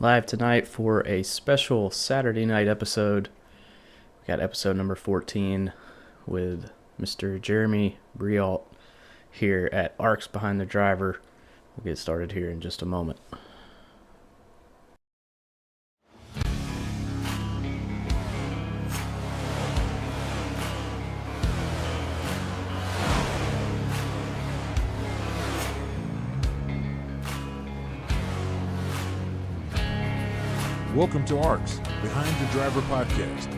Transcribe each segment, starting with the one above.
live tonight for a special Saturday night episode. We got episode number 14 with Mr. Jeremy Breault here at ARCS Behind the Driver. We'll get started here in just a moment. Welcome to ARCS Behind the Driver podcast.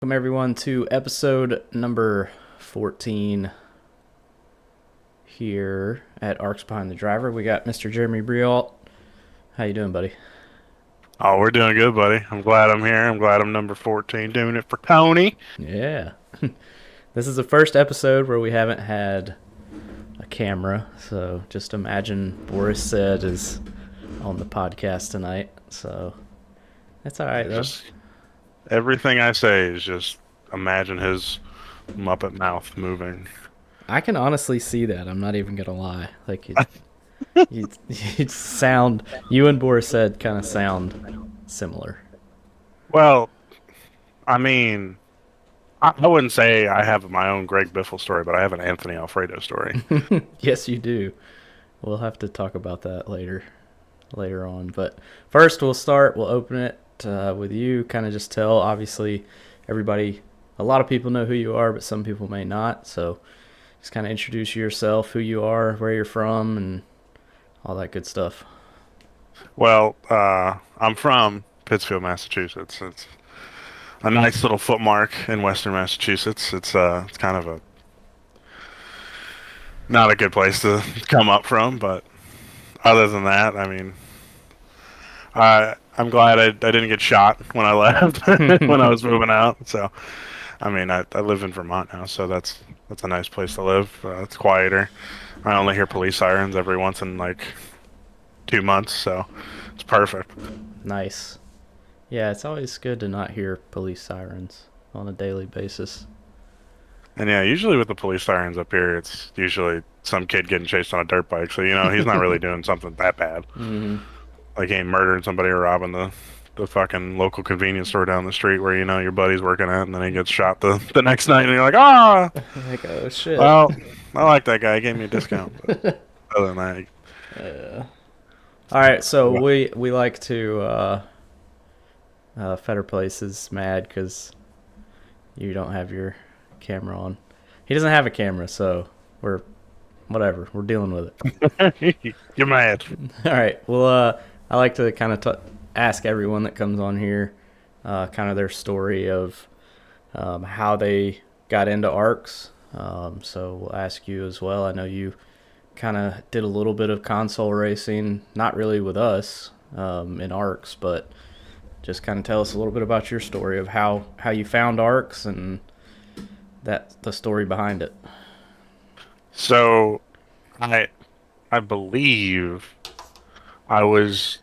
Welcome everyone to episode number 14 here at ARCS Behind the Driver. We got Mr. Jeremy Breault. How you doing, buddy? Oh, we're doing good, buddy. I'm glad I'm here. I'm glad I'm number 14 doing it for Tony. Yeah. This is the first episode where we haven't had a camera, so just imagine Boris said is on the podcast tonight. So that's all right, though. Just everything I say is just imagine his Muppet mouth moving. I can honestly see that. I'm not even gonna lie. Like you sound. You and Boris said kind of sound similar. Well, I mean, I wouldn't say I have my own Greg Biffle story, but I have an Anthony Alfredo story. Yes, you do. We'll have to talk about that later on. But first, we'll open it with you. Kind of just tell. Obviously, everybody, a lot of people know who you are, but some people may not. So just kind of introduce yourself, who you are, where you're from, and all that good stuff. Well, I'm from Pittsfield, Massachusetts. It's a nice little footmark in Western Massachusetts. It's kind of a not a good place to come up from, but other than that, I mean, I'm glad I didn't get shot when I left when I was moving out. So, I mean, I live in Vermont now, so that's a nice place to live. It's quieter. I only hear police sirens every once in like 2 months, so it's perfect. Nice. Yeah, it's always good to not hear police sirens on a daily basis. And yeah, usually with the police sirens up here, it's usually some kid getting chased on a dirt bike. So he's not really doing something that bad. Hmm. Like he ain't murdering somebody or robbing the fucking local convenience store down the street where your buddy's working at, and then he gets shot the next night, and you're like, ah, Like, oh shit. well, I like that guy. He gave me a discount. But other than that, All right, so we like to Fetter Place is mad because you don't have your camera on. He doesn't have a camera, so we're dealing with it. you're mad. All right. Well, I like to kind of ask everyone that comes on here, kind of their story of how they got into ARCS. So we'll ask you as well. I know you kind of did a little bit of console racing, not really with us in ARCS, but just kind of tell us a little bit about your story of how you found ARCS and the story behind it. So, I believe I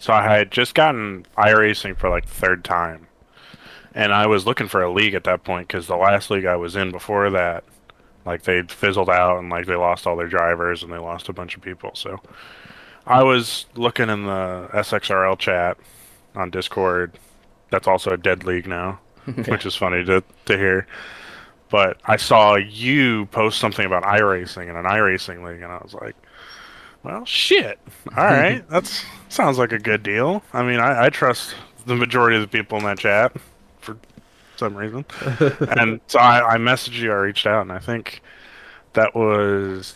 had just gotten iRacing for like the third time, and I was looking for a league at that point because the last league I was in before that, like they'd fizzled out and like they lost all their drivers and they lost a bunch of people. So I was looking in the SXRL chat on Discord. That's also a dead league now, Okay. which is funny to hear. But I saw you post something about iRacing in an iRacing league, and I was like, well, shit. All right. That sounds like a good deal. I mean, I trust the majority of the people in that chat for some reason. And so I messaged you, I reached out, and I think that was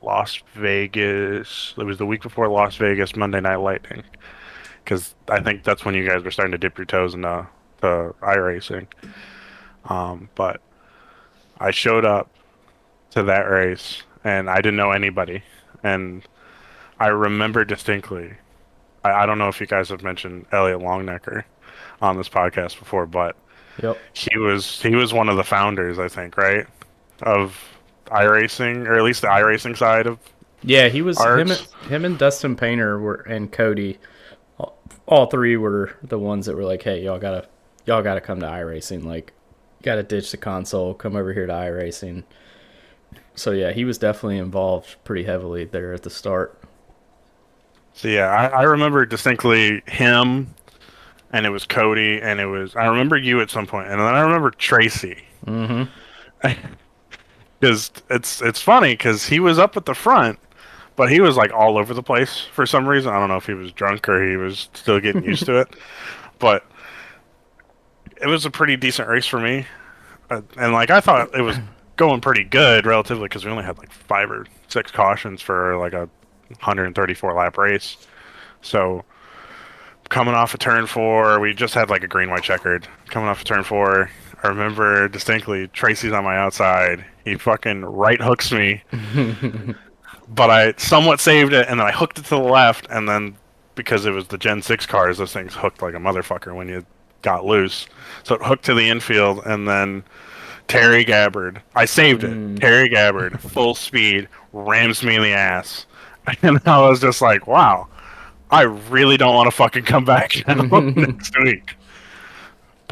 Las Vegas. It was the week before Las Vegas Monday Night Lightning. Because I think that's when you guys were starting to dip your toes into iRacing. But I showed up to that race, and I didn't know anybody. And I remember distinctly, I don't know if you guys have mentioned Elliot Longnecker on this podcast before, but Yep. he was one of the founders, I think, right, of iRacing, or at least the iRacing side of Yeah, he was ARCS. him and Dustin Painter and Cody. All three were the ones that were like, "Hey, y'all gotta come to iRacing. Like, gotta ditch the console, come over here to iRacing." So yeah, he was definitely involved pretty heavily there at the start. So yeah, I remember distinctly him, and it was Cody, and I remember you at some point, and then I remember Tracy. Mm-hmm. Because it's funny because he was up at the front, but he was like all over the place for some reason. I don't know if he was drunk or he was still getting used to it, but it was a pretty decent race for me, and like I thought it was going pretty good relatively because we only had like 5 or 6 cautions for like a 134 lap race. So coming off of turn 4, we just had like a green white checkered. Coming off of turn 4, I remember distinctly Tracy's on my outside. He fucking right hooks me, but I somewhat saved it, and then I hooked it to the left, and then because it was the Gen 6 cars, those things hooked like a motherfucker when you got loose. So it hooked to the infield, and then Terry Gabbard. I saved it. Terry Gabbard, full speed, rams me in the ass. And I was just like, wow, I really don't want to fucking come back now next week.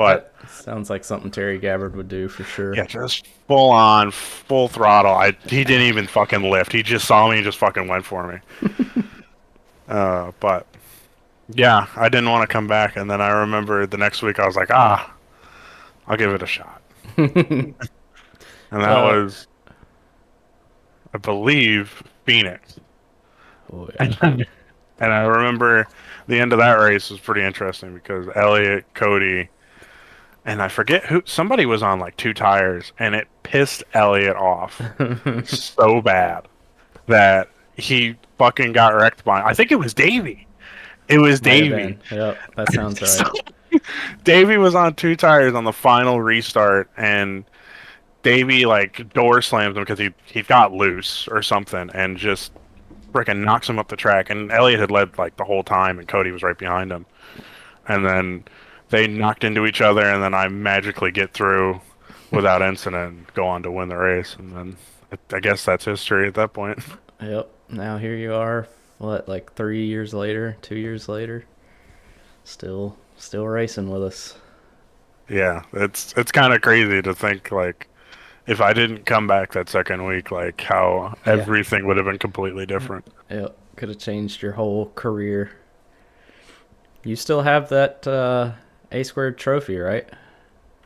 But That sounds like something Terry Gabbard would do for sure. yeah, just full on, full throttle. He didn't even fucking lift. He just saw me and just fucking went for me. But yeah, I didn't want to come back, and then I remember the next week I was like, I'll give it a shot, and that Uh, was, I believe, Phoenix. oh yeah. And I remember the end of that race was pretty interesting because Elliott, Cody, and I forget who, somebody was on like two tires, and it pissed Elliott off so bad that he fucking got wrecked by. I think it was Davey. It was Might have Davey. been. Yep, that sounds So, right. Davey was on two tires on the final restart, and Davey like door slams him because he got loose or something, and just freaking knocks him up the track. And Elliott had led like the whole time, and Cody was right behind him. And then they knocked into each other, and then I magically get through without incident, and go on to win the race, and then I guess that's history at that point. Yep. Now here you are. What, like 3 years later, 2 years later, still racing with us. Yeah, it's kind of crazy to think like if I didn't come back that second week, like how Yeah. everything would have been completely different. Yep. Could have changed your whole career. You still have that A squared trophy, right?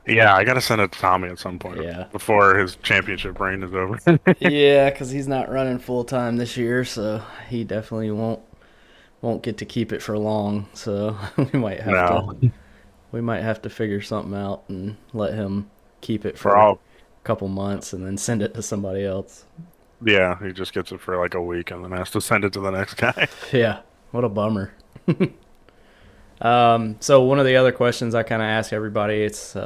Yeah, I gotta send it to Tommy at some point Yeah. before his championship reign is over. Yeah, because he's not running full time this year, so he definitely won't get to keep it for long. So No, we might have to figure something out and let him keep it for for a all, couple months and then send it to somebody else. yeah, he just gets it for like a week and then has to send it to the next guy. Yeah, what a bummer. So one of the other questions I kind of ask everybody, it's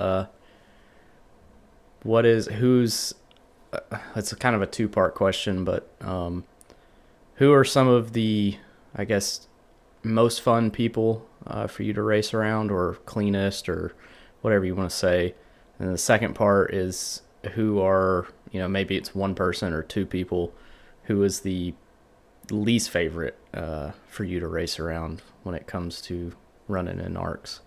it's kind of a two-part question, but who are some of the, I guess, most fun people for you to race around, or cleanest, or whatever you want to say? And the second part is who are, maybe it's one person or two people, who is the least favorite for you to race around when it comes to running in ARCS?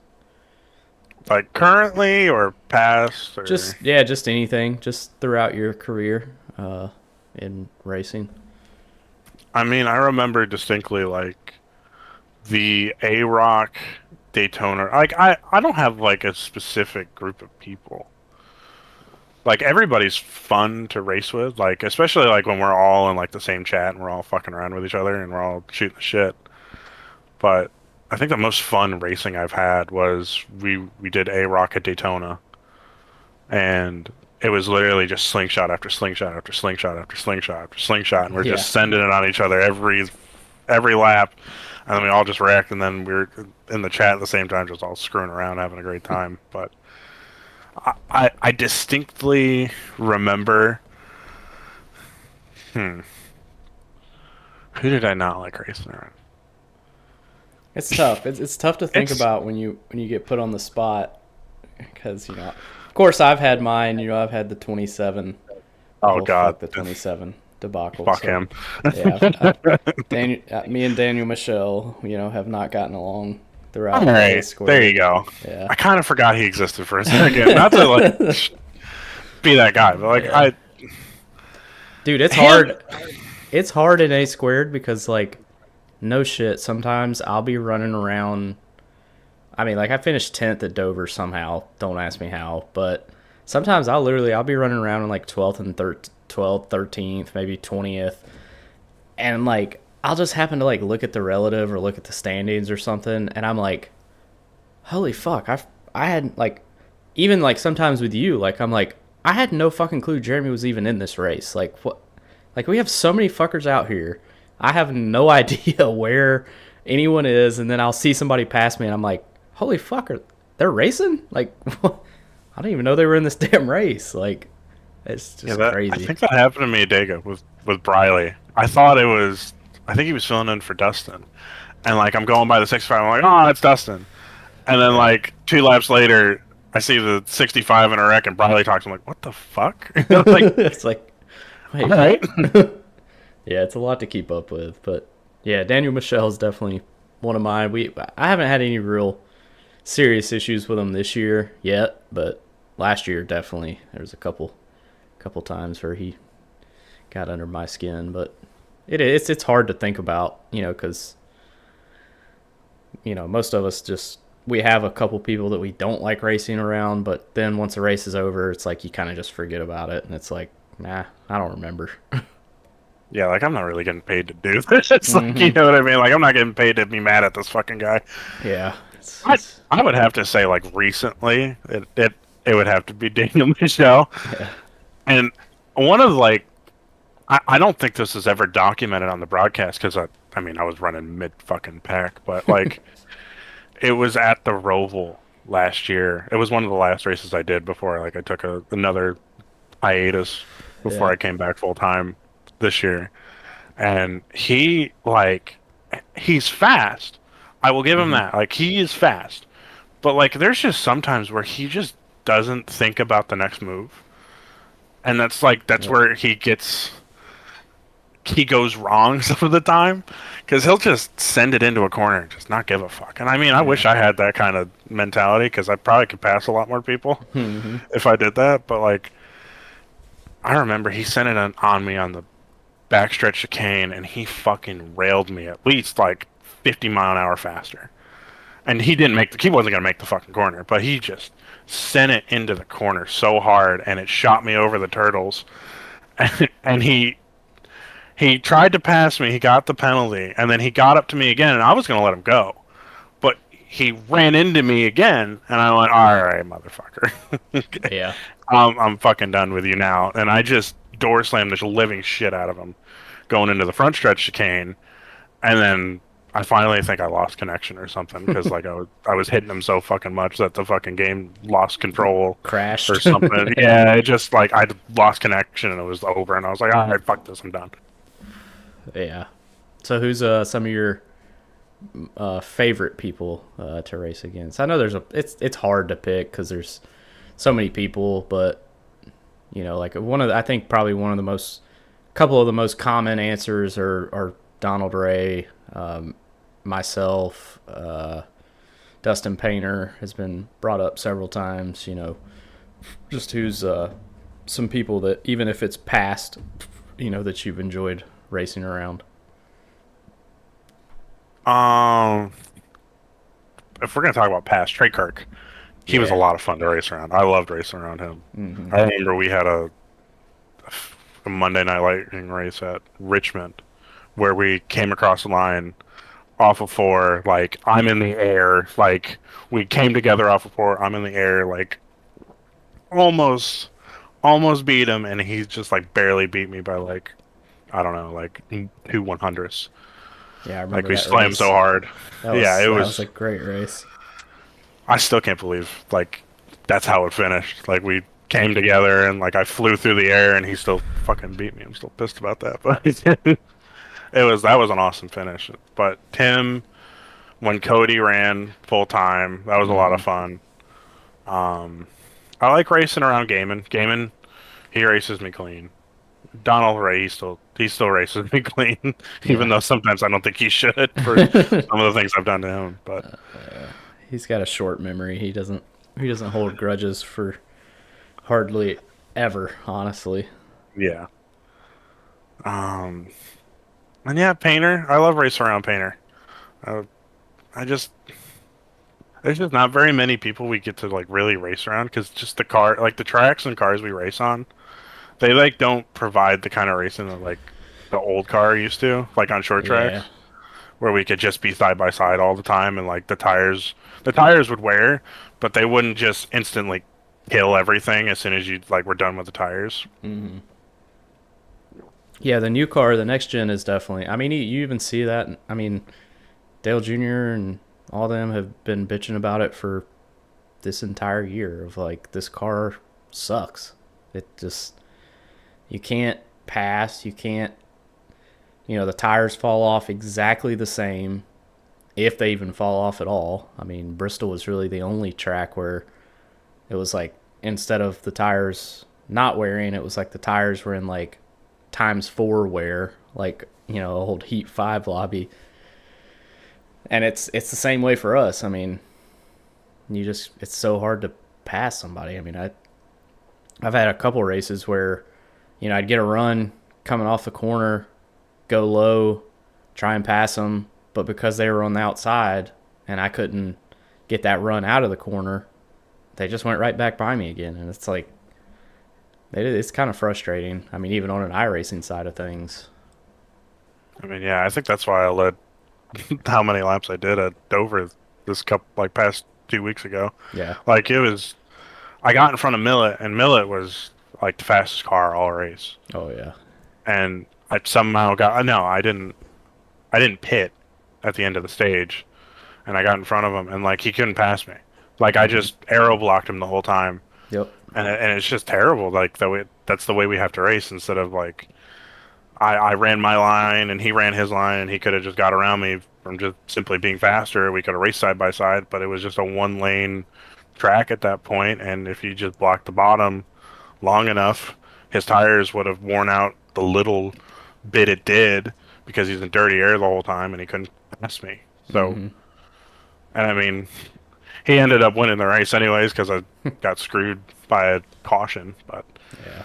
Like currently or past or Just anything, just throughout your career in racing. I mean, I remember distinctly like the A-Rock Daytona. Like I don't have like a specific group of people. Like everybody's fun to race with, like especially like when we're all in like the same chat and we're all fucking around with each other and we're all shooting the shit. But I think the most fun racing I've had was we did A-Rock at Daytona, and it was literally just slingshot after slingshot after slingshot after slingshot after slingshot, and we're Yeah. just sending it on each other every lap, and then we all just wrecked, and then we were in the chat at the same time, just all screwing around, having a great time. But I distinctly remember, who did I not like racing around? It's tough. It's tough to think It's about when you get put on the spot, because of course I've had mine. I've had the 27. oh god, Fuck the 27 debacle. fuck So, him. yeah, me and Daniel Michelle, have not gotten along throughout All the right, square. there you go. Yeah. I kind of forgot he existed for a second. Not to like be that guy, but like Yeah. Dude, it's hard. It's hard in A squared because like, no shit. Sometimes I'll be running around. I mean, like I finished 10th at Dover somehow. Don't ask me how, but sometimes I'll be running around in like 12th and 12th, 13th, maybe 20th, and like I'll just happen to like look at the relative or look at the standings or something, and I'm like, holy fuck! I had like, even like sometimes with you, like I'm like, I had no fucking clue Jeremy was even in this race. Like what? Like we have so many fuckers out here. I have no idea where anyone is, and then I'll see somebody pass me, and I'm like, holy fuck, they're racing? Like, I didn't even know they were in this damn race. Like, it's just crazy. I think that happened to me a day ago with Briley. I think he was filling in for Dustin, and like I'm going by the 65. I'm like, oh, it's Dustin, and then like 2 laps later, I see the 65 in a wreck, and Briley talks. I'm like, what the fuck? Like, It's like, wait, all right. yeah, it's a lot to keep up with. But yeah, Daniel Michelle is definitely one of mine. I haven't had any real serious issues with him this year yet, but last year definitely there was a couple times where he got under my skin. But it's hard to think about, because most of us just we have a couple people that we don't like racing around, but then once the race is over, it's like you kind of just forget about it, and it's like, nah, I don't remember. Yeah, like I'm not really getting paid to do this. It's like, you know what I mean? Like I'm not getting paid to be mad at this fucking guy. Yeah, I would have to say, like recently, it would have to be Daniel Michel. yeah, And one of like, I don't think this is ever documented on the broadcast because I mean I was running mid fucking pack, but like it was at the Roval last year. It was one of the last races I did before like I took another hiatus before yeah. I came back full time this year. And he's fast. I will give him Hmm. that. Like he is fast. But like there's just sometimes where he just doesn't think about the next move. And that's Yep. where he goes wrong some of the time because he'll just send it into a corner and just not give a fuck. And I mean, I Yeah. wish I had that kind of mentality because I probably could pass a lot more people Hmm. if I did that. But like, I remember he sent it on me on the backstretch chicane and he fucking railed me at least like 50 mile an hour faster. And he wasn't gonna make the fucking corner, but he just sent it into the corner so hard and it shot me over the turtles. And he tried to pass me. He got the penalty, and then he got up to me again, and I was going to let him go. But he ran into me again, and I went, "All right, motherfucker, Yeah. I'm fucking done with you now." And I just door slammed the living shit out of him, going into the front stretch chicane, and then I finally think I lost connection or something because like I was hitting him so fucking much that the fucking game lost control or Crashed. something. Yeah, it just like I lost connection and it was over, and I was like, "All right, fuck this, I'm done." Yeah. So who's some of your favorite people to race against? I know it's hard to pick because there's so many people, but like I think probably one of the most couple of the most common answers are Donald Ray, myself, Dustin Painter has been brought up several times. Just who's some people that even if it's past, that you've enjoyed racing around. Um, if we're gonna talk about past, Trey Kirk, he was a Yeah. lot of fun to race around. I loved racing around him. Hmm. I remember we had a Monday Night Lightning race at Richmond where we came across the line off of four, like I'm in the air, like we came together off of four, I'm in the air, like almost almost beat him, and he just like barely beat me by like I don't know, like 2/100ths. Yeah, I Like remember we that slammed so race. hard. That Yeah, was it that was was. a great race. I still can't believe like that's how it finished. Like we came together and like I flew through the air and he still fucking beat me. I'm still pissed about that, but that was an awesome finish. But Tim, when Cody ran full time, that was a lot of Hmm. fun. Um, I like racing around Gaiman. Gaiman, he races me clean. Donald Ray, he still races me clean, even Yeah. though sometimes I don't think he should for some of the things I've done to him. But He's got a short memory. He doesn't hold grudges for hardly ever, honestly. yeah. Um, and yeah, Painter. I love racing around Painter. Uh, I just there's just not very many people we get to like really race around because just like the tracks and cars we race on, they like don't provide the kind of racing that like the old car used to, like on short Yeah. tracks, where we could just be side by side all the time and like the tires would wear, but they wouldn't just instantly kill everything as soon as you like were done with the tires. Hmm. Yeah, the new car, the next gen is definitely. I mean, you even see that. I mean, Dale Jr. and all them have been bitching about it for this entire year. Of like, this car sucks. It just you can't pass. You can't. The tires fall off exactly the same if they even fall off at all. I mean, Bristol was really the only track where it was like instead of the tires not wearing, it was like the tires were in like times four wear, like old Heat 5 lobby. And it's the same way for us. I mean, it's so hard to pass somebody. I mean, I've had a couple races where, I'd get a run coming off the corner, go low, try and pass them, but because they were on the outside and I couldn't get that run out of the corner, they just went right back by me again. And it's like, it's kind of frustrating. I mean, even on an iRacing side of things. I mean, yeah, I think that's why I led how many laps I did at Dover this couple like past 2 weeks ago. Yeah. Like it was, I got in front of Millet, and Millet was like the fastest car all race, Oh, yeah. and I somehow got no, I didn't pit at the end of the stage, and I got in front of him, and like he couldn't pass me. Like I just aero blocked him the whole time, Yep. and it's just terrible. Like that's the way we have to race instead of like I ran my line and he ran his line and he could have just got around me from just simply being faster. We could have raced side by side, but it was just a one lane track at that point, and if you just blocked the bottom long enough, his tires would have worn out the little bit it did because he's in dirty air the whole time and he couldn't pass me. So, Mm-hmm. and I mean, he ended up winning the race anyways because I got screwed by a caution, but Yeah.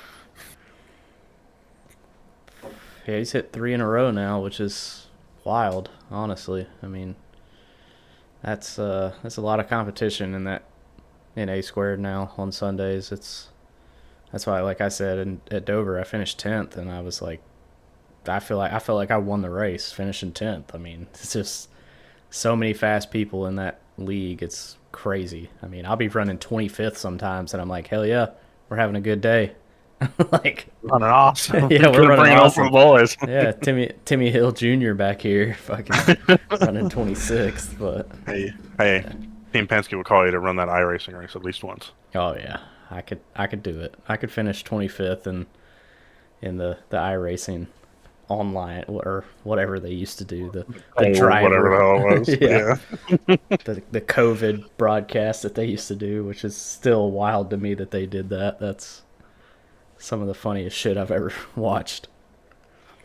Yeah, he's hit 3 in a row now, which is wild, honestly. I mean, that's a lot of competition in A squared now on Sundays. That's why, like I said, at Dover, I finished 10th, and I was like, I felt like I won the race finishing 10th. I mean, it's just so many fast people in that league. It's crazy. I mean, I'll be running 25th sometimes, and I'm like, hell yeah, we're having a good day. Like, running awesome. yeah, we're running bring it awesome. for the boys. Yeah, Timmy Hill Jr. back here, fucking running 26th. But Hey, Team Penske would call you to run that iRacing race at least once. oh yeah, I could do it. I could finish 25th in the iRacing online or whatever they used to do, the driver, whatever the hell it was. Yeah. The COVID broadcast that they used to do, which is still wild to me that they did that. That's some of the funniest shit I've ever watched.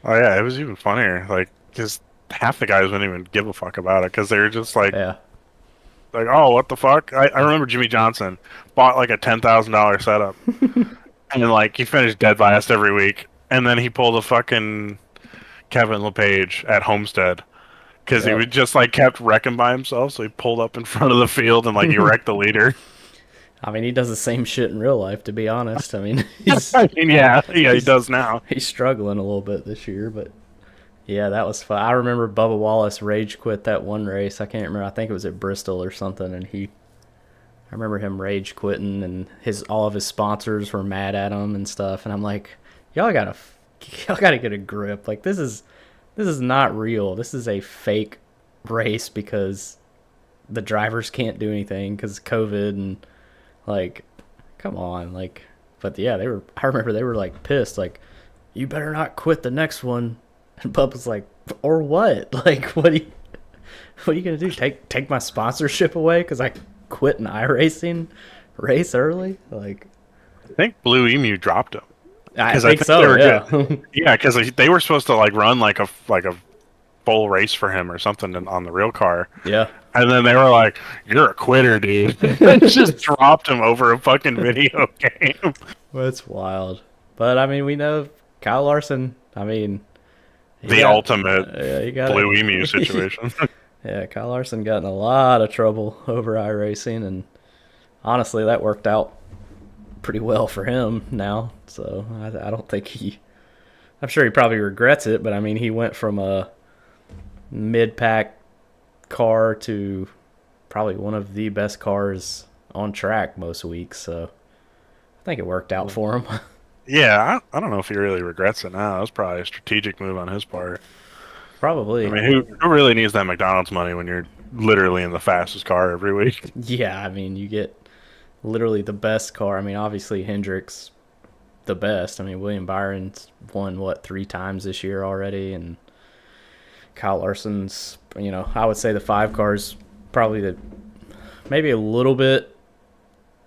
Oh yeah, it was even funnier. Like, because half the guys wouldn't even give a fuck about it because they were just Yeah. like, oh, what the fuck? I remember Jimmy Johnson bought like a $10,000 setup, and like he finished dead last every week, and then he pulled a fucking Kevin LePage at Homestead because he Yep. would just like kept wrecking by himself. So he pulled up in front of the field and like he wrecked the leader. I mean, he does the same shit in real life, to be honest. I mean, he's I mean, yeah, he does now. he's struggling a little bit this year, but yeah, that was fun. I remember Bubba Wallace rage quit that one race. I can't remember. I think it was at Bristol or something, and I remember him rage quitting, and all of his sponsors were mad at him and stuff. And I'm like, y'all gotta get a grip. Like this is not real. This is a fake race because the drivers can't do anything because of COVID and like, come on, like. But yeah, I remember they were like pissed, like, you better not quit the next one. And Bubba's like, or what? Like, what are you gonna do? Take my sponsorship away because I quit an iRacing race early? Like, I think Blue Emu dropped him. I 'Cause think they so. were Yeah. good. Yeah, because they were supposed to like run like a full race for him or something on the real car. Yeah. And then they were like, "You're a quitter, dude." And just dropped him over a fucking video game. That's wild. But I mean, we know Kyle Larson. I mean, The ultimate he got Blue Emu situation. Yeah, Kyle Larson got in a lot of trouble over iRacing, and honestly, that worked out pretty well for him now. So I don't think I'm sure he probably regrets it, but I mean, he went from a mid-pack car to probably one of the best cars on track most weeks. So I think it worked out for him. Yeah, I don't know if he really regrets it now. It was probably a strategic move on his part. Probably. I mean, who really needs that McDonald's money when you're literally in the fastest car every week? Yeah, I mean, you get literally the best car. I mean, obviously Hendrick's the best. I mean, William Byron's won, 3 times this year already, and Kyle Larson's, I would say the 5 car's probably maybe a little bit,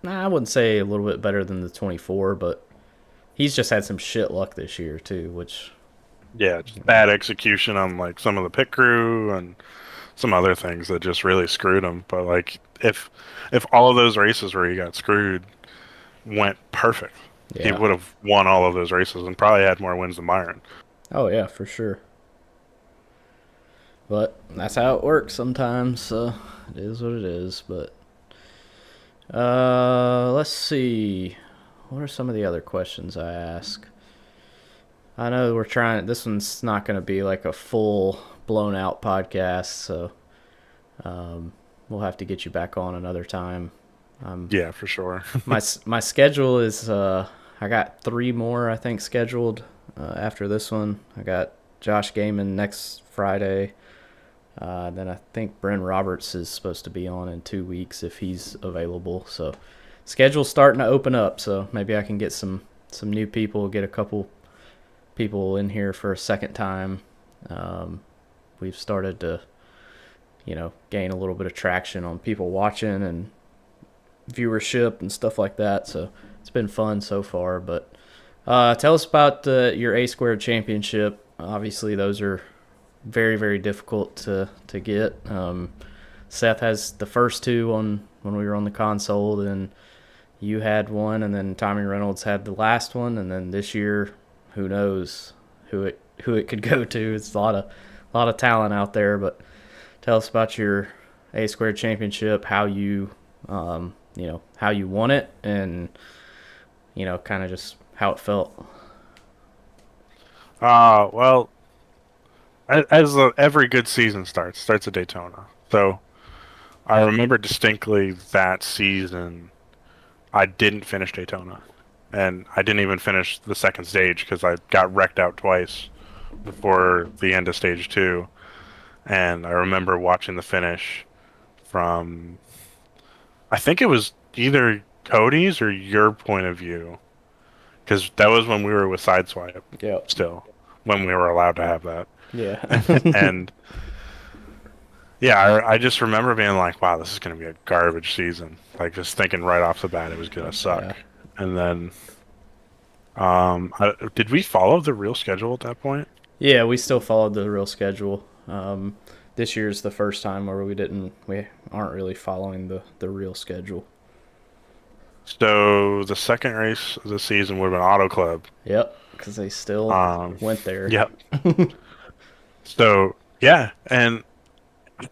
I wouldn't say a little bit better than the 24, but he's just had some shit luck this year too, which... Yeah, just bad execution on like some of the pit crew and some other things that just really screwed him. But like if all of those races where he got screwed went perfect, he Yeah. would have won all of those races and probably had more wins than Byron. Oh yeah, for sure. But that's how it works sometimes. So it is what it is. But let's see. What are some of the other questions I ask? I know we're trying. This one's not going to be like a full blown out podcast, so um, we'll have to get you back on another time. Yeah, for sure. My schedule is I got 3 more I think scheduled after this one. I got Josh Gaiman next Friday. Then I think Bryn Roberts is supposed to be on in 2 weeks if he's available. So schedule's starting to open up. So maybe I can get some new people, get a couple people in here for a second time. We've started to, gain a little bit of traction on people watching and viewership and stuff like that. So it's been fun so far. But tell us about your A Squared Championship. Obviously, those are very, very difficult to get. Seth has the first two on when we were on the console, then you had one, and then Tommy Reynolds had the last one, and then this year, who knows who it could go to? It's a lot of talent out there. But tell us about your A Squared Championship, how you how you won it, and kind of just how it felt. Well, as every good season starts at Daytona. So I remember distinctly that season I didn't finish Daytona, and I didn't even finish the second stage because I got wrecked out twice before the end of stage two. And I remember watching the finish from, I think it was either Cody's or your point of view, because that was when we were with Sideswipe Yeah. still, when we were allowed to have that. Yeah. And yeah, I just remember being like, wow, this is going to be a garbage season. Like, just thinking right off the bat it was going to Yeah. suck. And then, did we follow the real schedule at that point? Yeah, we still followed the real schedule. This year's the first time where we aren't really following the real schedule. So the second race of the season would have been Auto Club. Yep, because they still went there. Yep. So yeah, and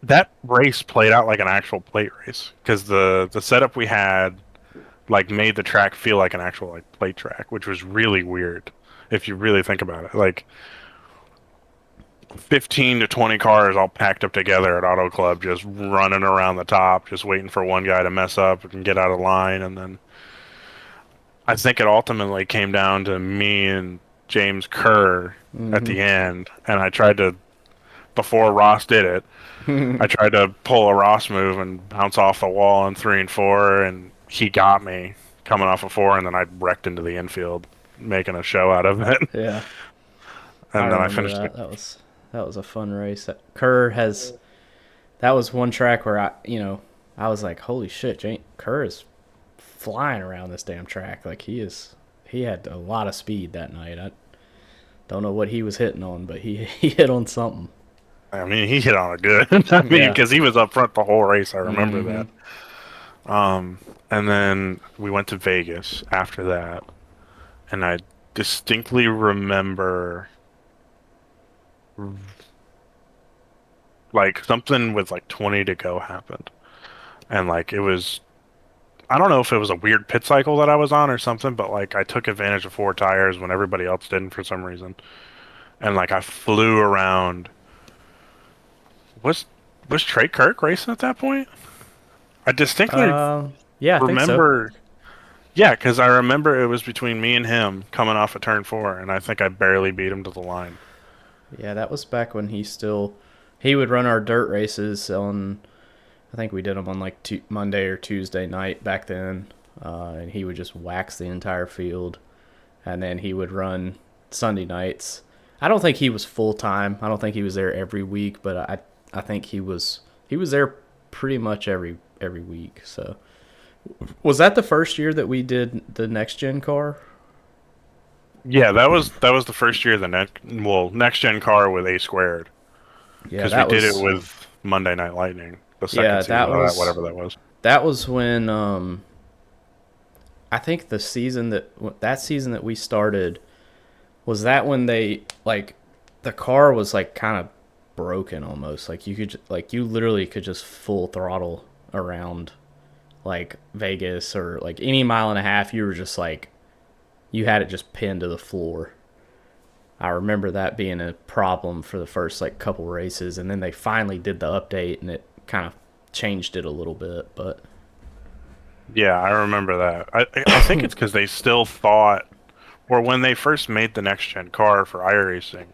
that race played out like an actual plate race because the setup we had like made the track feel like an actual like plate track, which was really weird if you really think about it. Like 15 to 20 cars all packed up together at Auto Club, just running around the top, just waiting for one guy to mess up and get out of line. And then I think it ultimately came down to me and James Kerr at the end, and I tried to, before Ross did it, I tried to pull a Ross move and bounce off the wall in 3 and 4, and he got me coming off of 4, and then I wrecked into the infield, making a show out of it. Yeah, And then I remember finished that. it. That was a fun race. That was one track where I was like, holy shit, Kerr is flying around this damn track. Like he had a lot of speed that night. I don't know what he was hitting on, but he hit on something. I mean, he hit on it good. I mean, Yeah. because he was up front the whole race. I remember that. And then we went to Vegas after that, and I distinctly remember like something with like 20 to go happened, and like it was, I don't know if it was a weird pit cycle that I was on or something, but like I took advantage of 4 tires when everybody else didn't for some reason, and like I flew around. Was Trey Kirk racing at that point? I distinctly Yeah, I think so. remember. Yeah, because I remember it was between me and him coming off of turn 4, and I think I barely beat him to the line. Yeah, that was back when he would run our dirt races on. I think we did them on like Monday or Tuesday night back then, and he would just wax the entire field, and then he would run Sunday nights. I don't think he was full time. I don't think he was there every week, but I think he was there pretty much every week. So was that the first year that we did the next gen car? Yeah, that was the first year of the next gen car with A Squared, Yeah, because we did it with Monday Night Lightning, the second Yeah, season that of that, was whatever that was. that was when I think the season that season that we started was that when they like the car was like kind of broken almost. Like you literally could just full throttle around like Vegas or like any mile and a half. You were just like you had it just pinned to the floor. I remember that being a problem for the first like couple races, and then they finally did the update, and it kind of changed it a little bit. But Yeah, I remember that. I think it's because they still thought, or when they first made the next gen car for iRacing,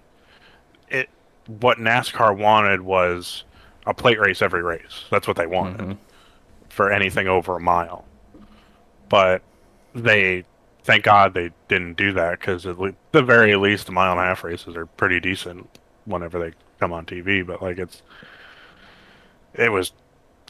it what NASCAR wanted was a plate race every race. That's what they wanted for anything over a mile. But they, thank God, they didn't do that because at the very least, the mile and a half races are pretty decent whenever they come on TV. But like it was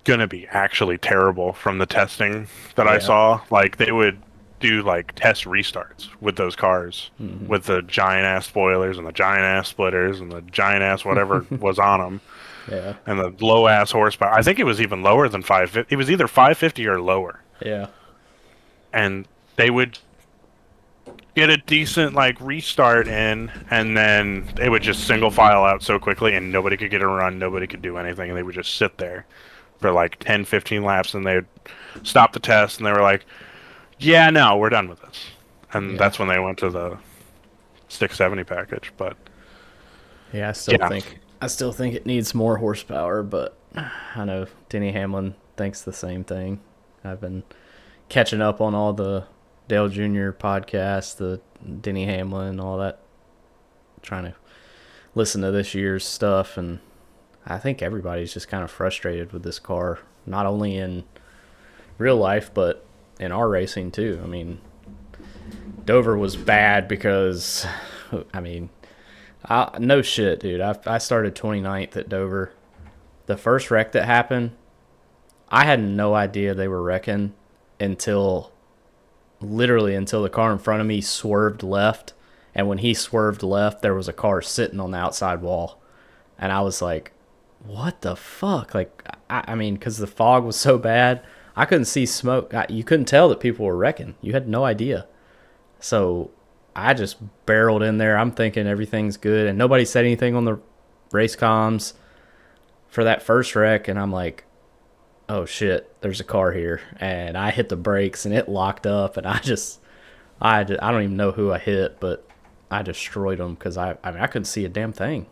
gonna be actually terrible from the testing that I yeah, saw. Like they would do like test restarts with those cars with the giant ass spoilers and the giant ass splitters and the giant ass whatever was on them yeah, and the low ass horsepower. I think it was even lower than 550. It was either 550 or lower. yeah, And they would get a decent like restart in and then it would just single file out so quickly and nobody could get a run, nobody could do anything and they would just sit there for like 10, 15 laps and they'd stop the test and they were like, yeah, no, we're done with this. And yeah, that's when they went to the 670 package. But yeah. yeah, I still think it needs more horsepower, but I know Denny Hamlin thinks the same thing. I've been catching up on all the Dale Jr. podcasts, the Denny Hamlin, all that, trying to listen to this year's stuff, and I think everybody's just kind of frustrated with this car, not only in real life but in our racing too. I mean, Dover was bad because, I mean, no shit, dude. I started 29th at Dover. The first wreck that happened, I had no idea they were wrecking until literally until the car in front of me swerved left. And when he swerved left, there was a car sitting on the outside wall. And I was like, what the fuck? Like, I mean, because the fog was so bad, I couldn't see smoke. You couldn't tell that people were wrecking. You had no idea. So I just barreled in there. I'm thinking everything's good. And nobody said anything on the race comms for that first wreck. And I'm like, oh shit, there's a car here. And I hit the brakes and it locked up. And I don't even know who I hit, but I destroyed them because I mean, I couldn't see a damn thing.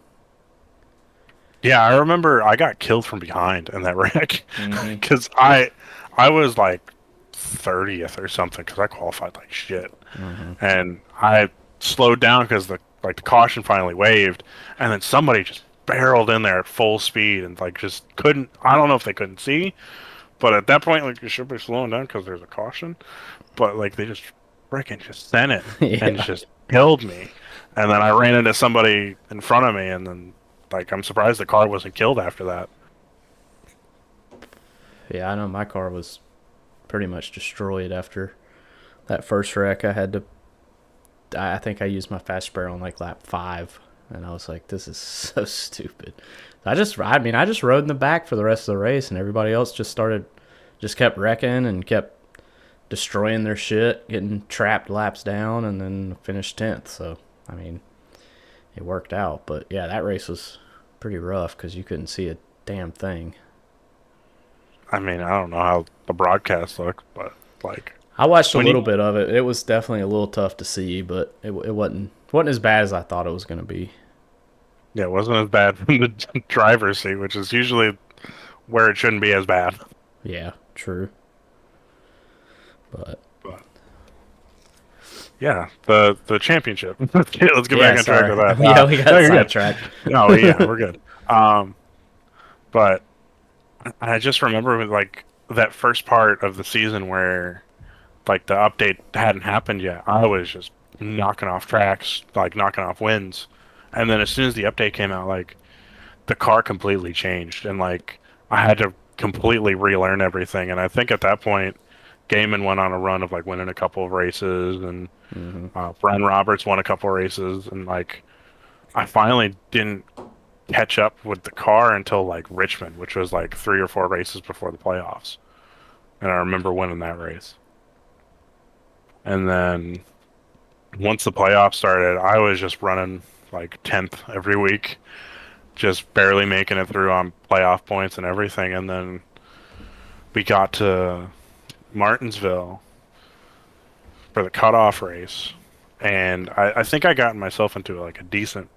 yeah, I remember I got killed from behind in that wreck Mm-hmm. because I was like 30th or something because I qualified like shit, Mm-hmm. and I slowed down because the caution finally waved, and then somebody just barreled in there at full speed and like just couldn't. I don't know if they couldn't see, but at that point like you should be slowing down because there's a caution, but like they just freaking just sent it and Yeah. just killed me, and then I ran into somebody in front of me, and then like I'm surprised the car wasn't killed after that. Yeah, I know my car was pretty much destroyed after that first wreck. I think I used my fast barrel on like lap 5, and I was like, this is so stupid. I just rode in the back for the rest of the race, and everybody else just kept wrecking and kept destroying their shit, getting trapped laps down, and then finished 10th. So, I mean, it worked out. But yeah, that race was pretty rough because you couldn't see a damn thing. I mean, I don't know how the broadcast looked, but like I watched a when little you, bit of it. It was definitely a little tough to see, but it wasn't as bad as I thought it was going to be. yeah, it wasn't as bad from the driver's seat, which is usually where it shouldn't be as bad. Yeah, true. But But yeah, the championship. Let's get yeah, back on track sorry. with that. Yeah, we No, got you're good. sidetracked. No, yeah, we're good. But I just remember with like that first part of the season where like the update hadn't happened yet. I was just knocking off tracks, like knocking off wins. And then as soon as the update came out, like the car completely changed and like I had to completely relearn everything. And I think at that point, Gaiman went on a run of like winning a couple of races and Hmm. Brian Roberts won a couple of races and like I finally didn't catch up with the car until like Richmond, which was like 3 or 4 races before the playoffs. And I remember winning that race. And then once the playoffs started, I was just running like 10th every week, just barely making it through on playoff points and everything. And then we got to Martinsville for the cutoff race. And I think I got myself into like a decent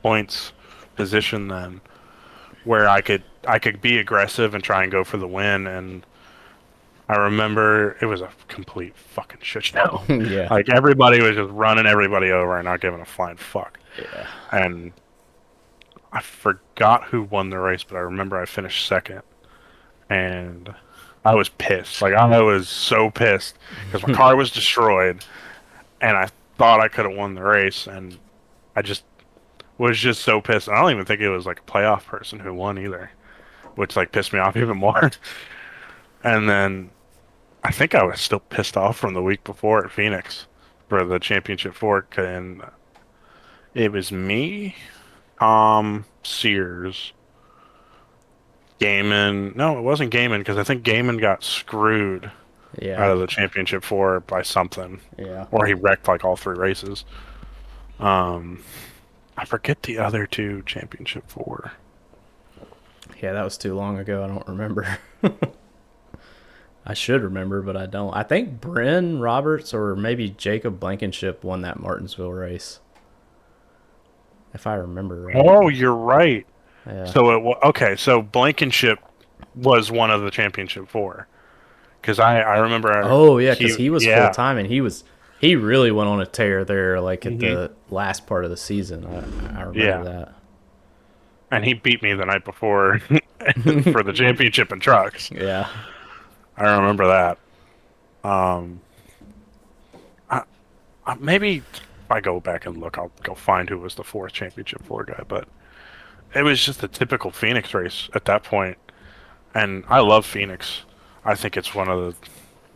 points position then where I could be aggressive and try and go for the win. And I remember it was a complete fucking shit show. Yeah. Like everybody was just running everybody over and not giving a flying fuck. Yeah. And I forgot who won the race, but I remember I finished second, and I was pissed. Like I was so pissed because my car was destroyed, and I thought I could have won the race, and I just was just so pissed. And I don't even think it was like a playoff person who won either, which like pissed me off even more. And then I think I was still pissed off from the week before at Phoenix for the championship fork, and it was me, Tom, Sears, Gaiman. No, it wasn't Gaiman because I think Gaiman got screwed out Yeah. of the championship four by something, Yeah. or he wrecked like all 3 races. Um, I forget the other two championship four. Yeah, that was too long ago. I don't remember. I should remember, but I don't. I think Bryn Roberts or maybe Jacob Blankenship won that Martinsville race, if I remember right. Oh, you're right. Yeah. So okay. So Blankenship was one of the championship four because I remember Oh yeah, because he was full yeah. time and he really went on a tear there, like at Hmm. the last part of the season. I Yeah, remember and he beat me the night before for the championship in trucks. that. Yeah. I remember that. Um, maybe if I go back and look, I'll go find who was the fourth championship four guy. But it was just a typical Phoenix race at that point, and I love Phoenix. I think it's one of the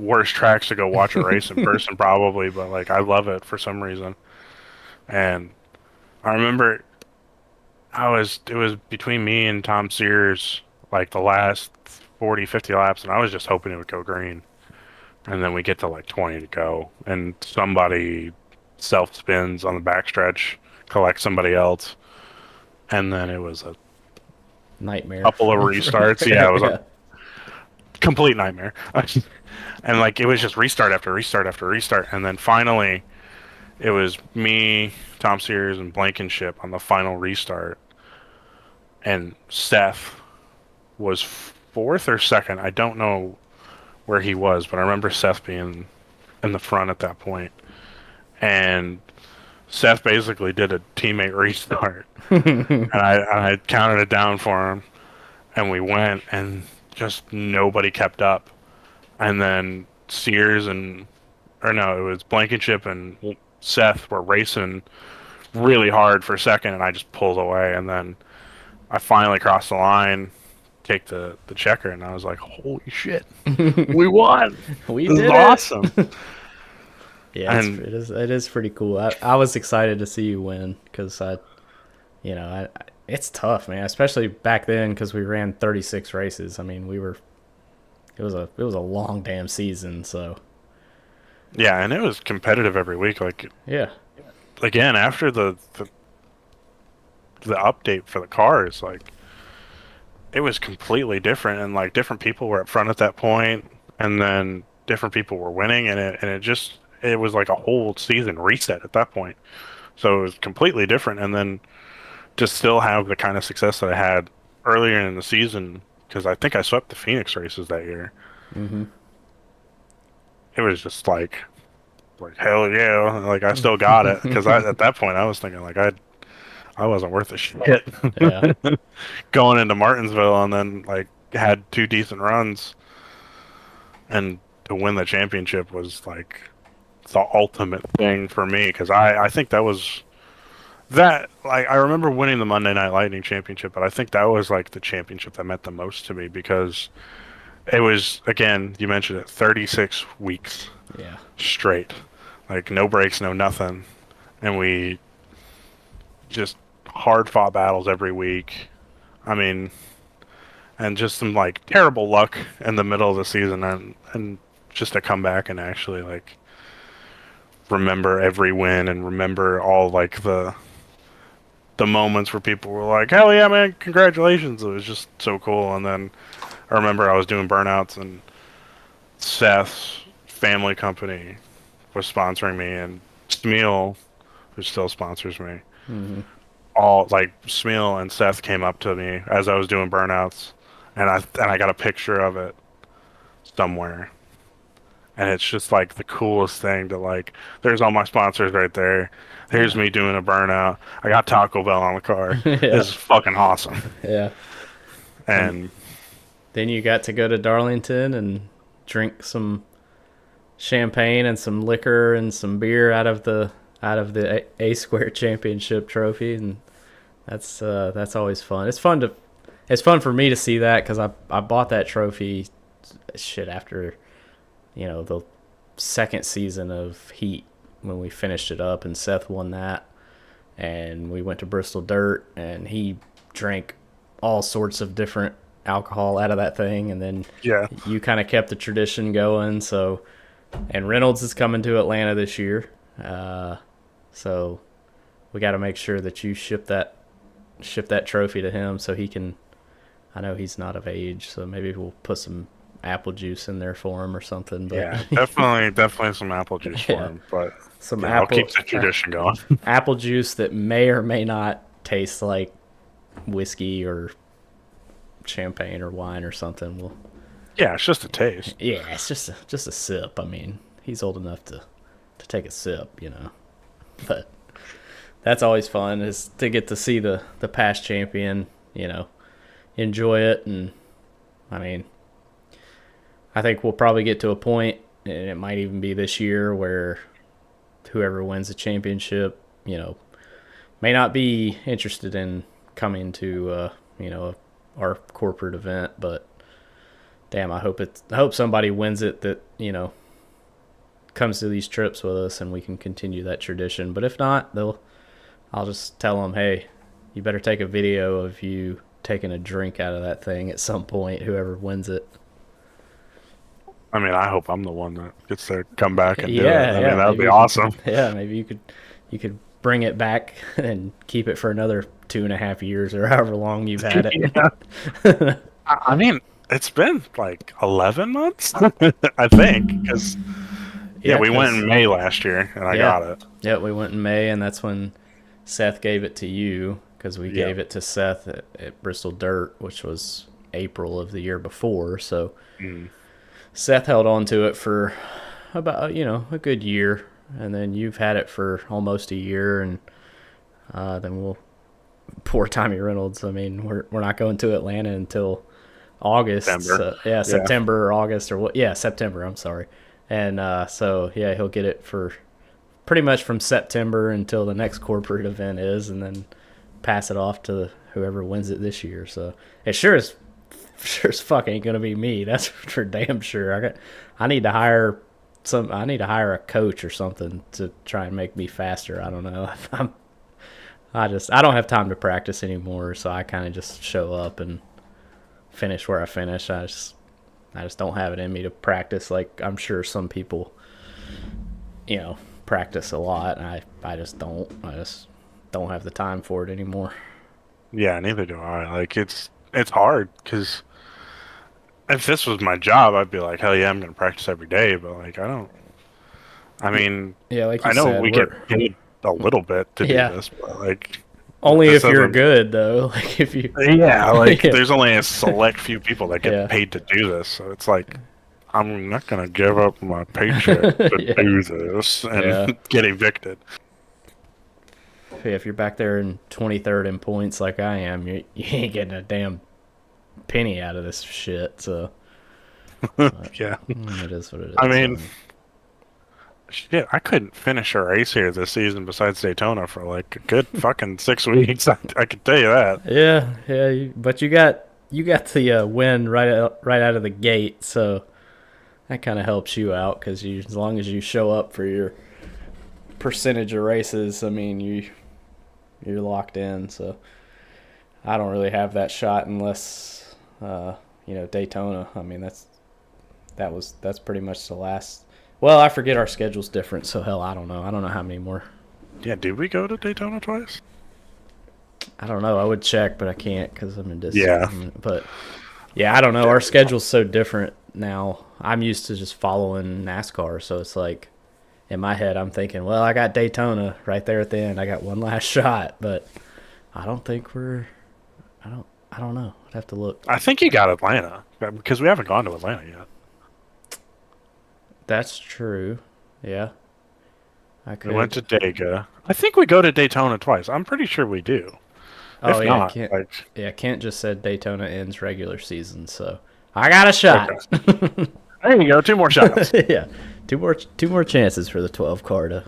worst tracks to go watch a race in person, probably. But like, I love it for some reason. And I remember it was between me and Tom Sears, like the last 40, 50 laps, and I was just hoping it would go green. And then we get to like 20 to go, and somebody self spins on the backstretch, collects somebody else, and then it was a Nightmare. couple of restarts. Yeah, it was Yeah. a complete nightmare. And like it was just restart after restart after restart, and then finally it was me, Tom Sears, and Blankenship on the final restart, and Seth was fourth or second. I don't know where he was, but I remember Seth being in the front at that point. And Seth basically did a teammate restart, and I counted it down for him, and we went, and just nobody kept up. And then Sears and or no, it was Blankenship and Seth were racing really hard for a second, and I just pulled away, and then I finally crossed the line, take the checker, and I was like, "Holy shit, we won! We This is did awesome!" it. Yeah, And it is pretty cool. I was excited to see you win because it's tough, man, especially back then because we ran 36 races. I mean, it was a long damn season, so yeah, and it was competitive every week. Like yeah. again, after the update for the cars, like it was completely different, and like different people were up front at that point, and then different people were winning, and it was like a whole season reset at that point. So it was completely different, and then to still have the kind of success that I had earlier in the season, because I think I swept the Phoenix races that year. Hmm. It was just like hell yeah, like I still got it because at that point I was thinking like I wasn't worth a shit Yeah. going into Martinsville, and then like had 2 decent runs, and to win the championship was like the ultimate thing for me because I think that was that like I remember winning the Monday Night Lightning championship, but I think that was like the championship that meant the most to me because it was again you mentioned it 36 weeks Yeah. straight, like no breaks, no nothing, and we just hard fought battles every week. I mean, and just some like terrible luck in the middle of the season, and just to come back and actually like remember every win and remember all like the moments where people were like, "Hell yeah, man! Congratulations!" It was just so cool. And then I remember I was doing burnouts, and Seth's family company was sponsoring me, and Smeal, who still sponsors me, all like Smeal and Seth came up to me as I was doing burnouts, and I got a picture of it somewhere. And it's just like the coolest thing to like. There's all my sponsors right there. Here's me doing a burnout. I got Taco Bell on the car. Yeah. This is fucking awesome. Yeah. And Then you got to go to Darlington and drink some champagne and some liquor and some beer out of the A Square Championship trophy, and that's always fun. It's fun for me to see that because I bought that trophy after the second season of Heat when we finished it up, and Seth won that, and we went to Bristol Dirt, and he drank all sorts of different alcohol out of that thing, and then yeah, you kind of kept the tradition going. So, and Reynolds is coming to Atlanta this year, so we got to make sure that you ship that trophy to him so he can. I know he's not of age, so maybe we'll put some apple juice in there for him or something. But yeah, definitely some apple juice for him. But some I'll apple keep the tradition going. apple juice that may or may not taste like whiskey or champagne or wine or something. Well, Yeah, it's just a taste. yeah, it's just a sip. I mean, he's old enough to take a sip, But that's always fun, is to get to see the past champion, enjoy it. And I mean, I think we'll probably get to a point, and it might even be this year, where whoever wins the championship, may not be interested in coming to, our corporate event. But damn, I hope somebody wins it that, comes to these trips with us, and we can continue that tradition. But if not, I'll just tell them, hey, you better take a video of you taking a drink out of that thing at some point, whoever wins it. I mean, I hope I'm the one that gets to come back and do it. Yeah, I mean, that would be maybe awesome. Yeah, maybe you could bring it back and keep it for another 2.5 years or however long you've had it. Yeah. I mean, it's been like 11 months, I think, because we went in May last year, and I got it. Yeah, we went in May, and that's when Seth gave it to you, because we gave it to Seth at Bristol Dirt, which was April of the year before. So Seth held on to it for about a good year, and then you've had it for almost a year, and then poor Tommy Reynolds. I mean, we're not going to Atlanta until August. September. So, September or August or what? Yeah, September. I'm sorry. And he'll get it for pretty much from September until the next corporate event is, and then pass it off to whoever wins it this year. So it sure as fuck ain't gonna be me. That's for damn sure. I need to hire a coach or something to try and make me faster. I don't know. I don't have time to practice anymore, so I kind of just show up and finish where I finish. I just don't have it in me to practice like I'm sure some people, practice a lot. And I just don't. I just don't have the time for it anymore. Yeah, neither do I. Like, it's hard, because if this was my job, I'd be like, hell yeah, I'm going to practice every day. But, like, I don't. I mean, Yeah, like you I know said, we get paid a little bit to do this, but, like, only this if you're doesn't- good, though. Like, if you. Yeah, like, Yeah. there's only a select few people that get Yeah. paid to do this. So it's like, I'm not going to give up my paycheck to Yeah. do this and get evicted. If you're back there in 23rd in points like I am, you ain't getting a damn penny out of this shit. So Yeah. it is what it is. I mean, shit, I couldn't finish a race here this season besides Daytona for like a good fucking 6 weeks. I can tell you that. yeah. But you got the win right out of the gate, so that kind of helps you out, because as long as you show up for your percentage of races, I mean, you're locked in. So I don't really have that shot unless Daytona. I mean that's pretty much the last. Well, I forget our schedule's different, so hell, I don't know. I don't know how many more. Yeah, did we go to Daytona twice? I don't know. I would check, but I can't because I'm in this. Yeah. But yeah, I don't know. Our schedule's so different now. I'm used to just following NASCAR, so it's like in my head I'm thinking, well, I got Daytona right there at the end. I got one last shot, but I don't think we're. I don't know. I'd have to look. I think you got Atlanta because we haven't gone to Atlanta yet. That's true. Yeah. I could. We went to Dega. I think we go to Daytona twice. I'm pretty sure we do. Oh If yeah, not, Kent, like, yeah. Kent just said Daytona ends regular season, so I got a shot. okay. There you go. 2 more shots. Yeah, two more chances for the 12 car to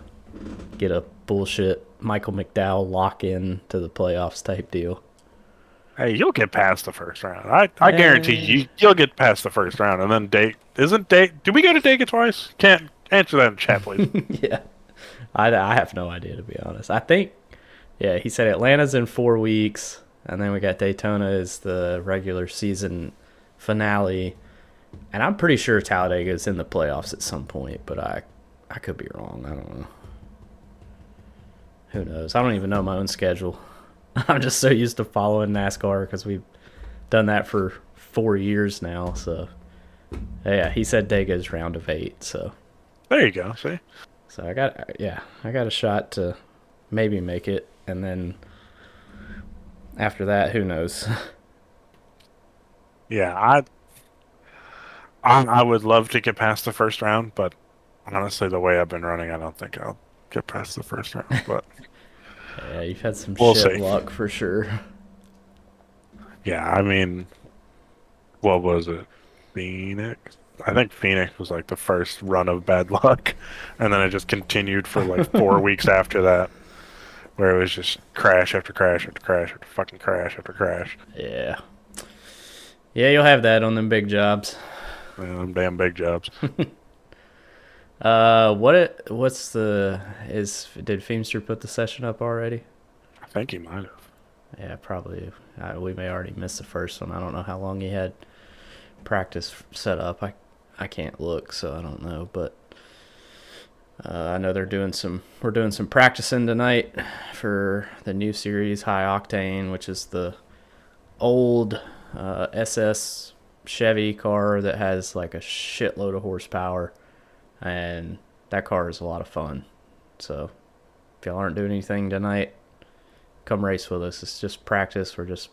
get a bullshit Michael McDowell lock in to the playoffs type deal. Hey, you'll get past the first round. I guarantee you'll get past the first round, and then did we go to Dega twice? Can't answer that in chat, please. Yeah, I have no idea, to be honest. I think, yeah, he said Atlanta's in 4 weeks, and then we got Daytona as the regular season finale, and I'm pretty sure Talladega is in the playoffs at some point, but I could be wrong. I don't know. Who knows? I don't even know my own schedule. I'm just so used to following NASCAR because we've done that for 4 years now. So, yeah, he said Dega's round of 8. So There you go. See? I got a shot to maybe make it, and then after that, who knows? Yeah, I would love to get past the first round, but honestly, the way I've been running, I don't think I'll get past the first round. But Yeah, you've had some We'll shit see. luck for sure. yeah, I mean, what was it? Phoenix? I think Phoenix was like the first run of bad luck, and then it just continued for like 4 weeks after that, where it was just crash after crash after crash after fucking crash after crash. Yeah. Yeah, you'll have that on them big jobs. Man, them damn big jobs. Did Feemster put the session up already? I think he might have. Yeah, probably. We may already miss the first one. I don't know how long he had practice set up. I can't look, so I don't know. But I know we're doing some practicing tonight for the new series, High Octane, which is the old SS Chevy car that has like a shitload of horsepower, and that car is a lot of fun. So if y'all aren't doing anything tonight, come race with us. It's just practice. We're just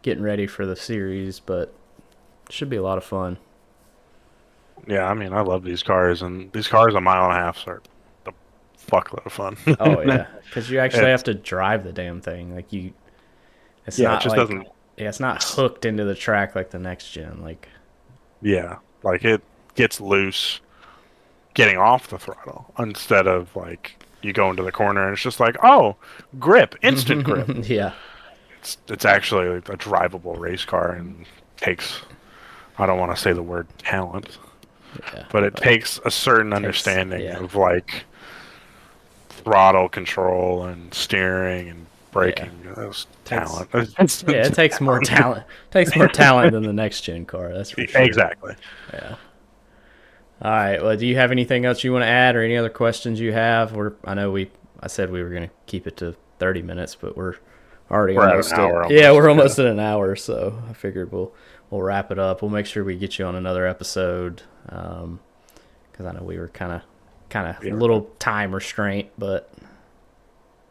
getting ready for the series, but it should be a lot of fun. Yeah, I mean, I love these cars, and these cars a mile and a half are a fuckload of fun. Oh yeah, because you actually have to drive the damn thing. Like it's Yeah, not it just like, doesn't. yeah, it's not hooked into the track like the next gen. Like, Yeah, like it gets loose getting off the throttle instead of like you go into the corner and it's just like, oh, grip, instant grip. yeah, It's actually a drivable race car and takes, I don't want to say the word talent, yeah. but it takes a certain understanding yeah. of like throttle control and steering and braking. That's talent. Yeah, it takes more talent. Takes more talent than the next gen car. That's for sure. Exactly. Yeah. All right. Well, do you have anything else you want to add, or any other questions you have? I said we were going to keep it to 30 minutes, but we're already almost at an hour. Yeah, we're almost at an hour, so I figured we'll wrap it up. We'll make sure we get you on another episode, because I know we were kind of a little time restraint, but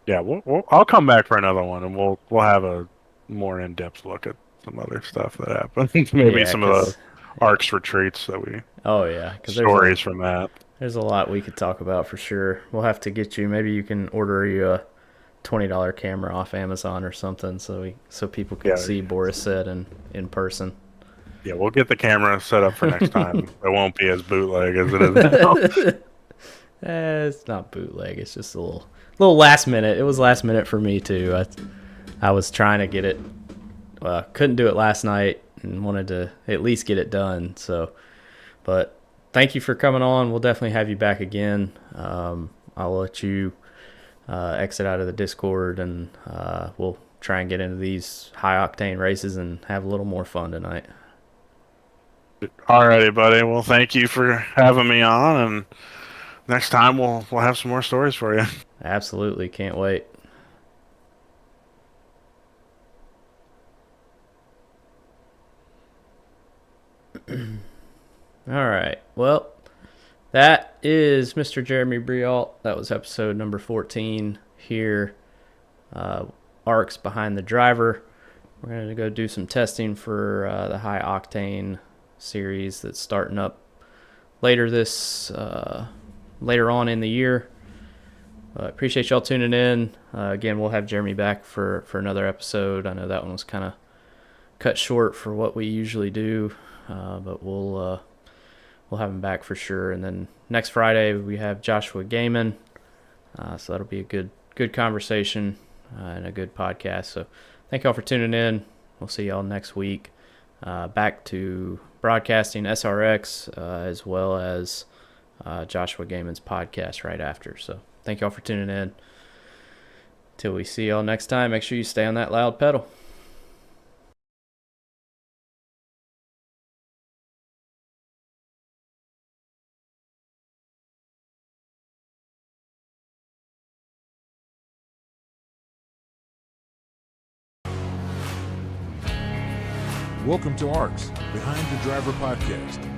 Yeah, I'll come back for another one, and we'll have a more in-depth look at some other stuff that happened. Maybe Yeah, some of the ARCS retreats that we because stories from that. There's a lot we could talk about for sure. We'll have to get you. Maybe you can order you a $20 camera off Amazon or something, so people can see Boris said in person. Yeah, we'll get the camera set up for next time. It won't be as bootleg as it is now. It's not bootleg. It's just a little last minute. It was last minute for me too. I was trying to get it. Couldn't do it last night and wanted to at least get it done. So, but thank you for coming on. We'll definitely have you back again. I'll let you exit out of the Discord, and we'll try and get into these high octane races and have a little more fun tonight. Alrighty, buddy. Well, thank you for having me on, and next time we'll have some more stories for you. Absolutely, can't wait. All right. Well, that is Mr. Jeremy Breault. That was episode number 14 here. ARCS behind the driver. We're going to go do some testing for the high octane series that's starting up later on in the year. Appreciate y'all tuning in. Again, we'll have Jeremy back for another episode. I know that one was kind of cut short for what we usually do, but we'll have him back for sure. And then next Friday we have Joshua Gaiman, so that'll be a good conversation and a good podcast. So thank y'all for tuning in. We'll see y'all next week. Back to broadcasting SRX as well as Joshua Gaiman's podcast right after. So thank y'all for tuning in. Till we see y'all next time, make sure you stay on that loud pedal. Welcome to ARCS, Behind the Driver Podcast.